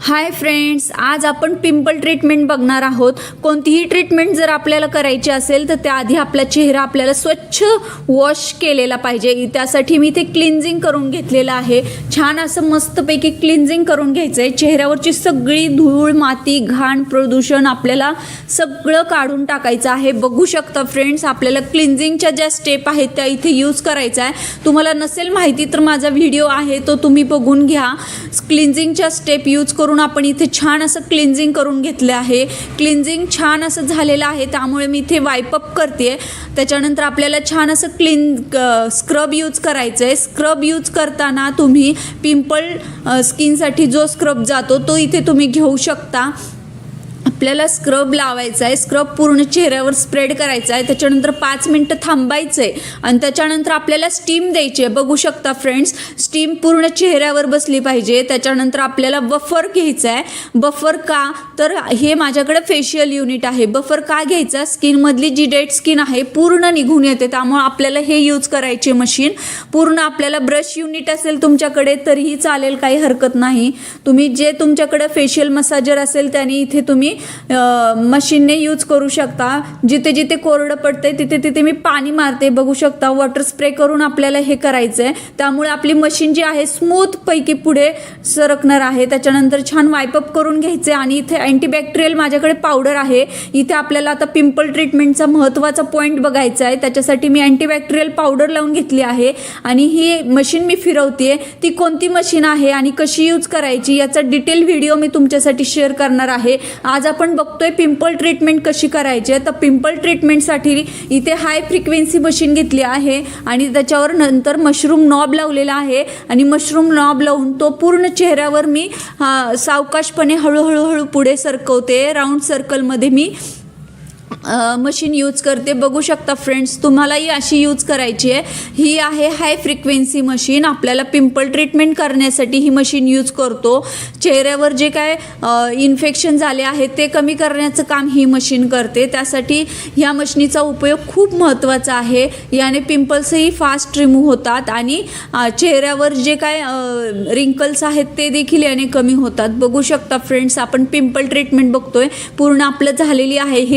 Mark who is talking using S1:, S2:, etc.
S1: Hi friends, आज आपण pimple treatment बघणार आहोत। कोणतीही ट्रीटमेंट जर आपल्याला करायची असेल तर त्याआधी आपला चेहरा आपल्याला स्वच्छ वॉश केलेला पाहिजे। त्यासाठी मी ते क्लिन्झिंग करून घेतलेलं आहे। छान असं मस्तपैकी क्लिन्झिंग करून घ्यायचं आहे। चेहऱ्यावरची सगळी धूळ, माती, घाण, प्रदूषण आपल्याला सगळं काढून टाकायचं आहे। बघू शकता फ्रेंड्स, आपल्याला क्लिन्झिंगच्या ज्या स्टेप आहेत त्या इथे यूज करायचा आहे। तुम्हाला नसेल माहिती तर माझा व्हिडिओ आहे तो तुम्ही बघून घ्या। क्लिन्झिंगच्या स्टेप यूज करून आपण इथे छान असं क्लिन्झिंग करून घेतले आहे। क्लिन्झिंग छान असं झालेलं आहे, त्यामुळे मी इथे वाइप अप करते। त्याच्यानंतर आपल्याला छान असं स्क्रब यूज करायचं आहे। स्क्रब यूज करताना तुम्ही पिंपल स्किनसाठी जो स्क्रब जातो तो इथे तुम्ही घेऊ शकता। आपल्याला स्क्रब लावायचा आहे, स्क्रब पूर्ण चेहऱ्यावर स्प्रेड करायचा आहे। त्याच्यानंतर 5 मिनिटं थांबायचं आहे आणि त्याच्यानंतर आपल्याला स्टीम द्यायची आहे। बघू शकता फ्रेंड्स, स्टीम पूर्ण चेहऱ्यावर बसली पाहिजे। त्याच्यानंतर आपल्याला बफर घ्यायचा आहे। बफर का तर हे माझ्याकडे फेशियल युनिट आहे। बफर का घ्यायचा, स्किनमधली जी डेड स्किन आहे पूर्ण निघून येते, त्यामुळे आपल्याला हे यूज करायचे मशीन। पूर्ण आपल्याला ब्रश युनिट असेल तुमच्याकडे तरीही चालेल, काही हरकत नाही। तुम्ही जे तुमच्याकडे फेशियल मसाजर असेल त्याने इथे तुम्ही मशीनने यूज करू शकता। जिथे जिथे कोरडं पडते तिथे तिथे मी पाणी मारते। बघू शकता, वॉटर स्प्रे करून आपल्याला हे करायचं आहे। त्यामुळे आपली मशीन जी आहे स्मूथ पैकी पुढे सरकणार आहे। त्याच्यानंतर छान वाइप अप करून घ्यायचे आणि इथे अँटीबॅक्टेरियल माझ्याकडे पावडर आहे। इथे आपल्याला आता पिंपल ट्रीटमेंटचा महत्त्वाचा पॉईंट बघायचा आहे, त्याच्यासाठी मी अँटीबॅक्टेरियल पावडर लावून घेतली आहे आणि ही मशीन मी फिरवते। ती कोणती मशीन आहे आणि कशी यूज करायची याचा डिटेल व्हिडिओ मी तुमच्यासाठी शेअर करणार आहे। आज आपण बघतोय पिंपल ट्रीटमेंट कशी करायची आहे। तर पिंपल ट्रीटमेंटसाठी इथे हाय फ्रिक्वेन्सी मशीन घेतली आहे आणि त्याच्यावर नंतर मशरूम नॉब लावलेला आहे आणि मशरूम नॉब लावून तो पूर्ण चेहऱ्यावर मी सावकाशपणे हळूहळू पुढे सरकवते। राऊंड सर्कलमध्ये मी मशीन यूज करते। बघू शकता फ्रेंड्स, तुम्हालाही अशी यूज करायची आहे। ही आहे हाय फ्रिक्वेन्सी मशीन। आपल्याला पिंपल ट्रीटमेंट करण्यासाठी ही मशीन यूज करतो। चेहऱ्यावर जे काय इन्फेक्शन झाले आहे ते कमी करण्याचं काम ही मशीन करते। त्यासाठी ह्या मशीनीचा उपयोग खूप महत्त्वाचा आहे। याने पिंपल्सही फास्ट रिमूव्ह होतात आणि चेहऱ्यावर जे काय रिंकल्स आहेत ते देखील याने कमी होतात। बघू शकता फ्रेंड्स, आपण पिंपल ट्रीटमेंट बघतोय, पूर्ण आपलं झालेली आहे ही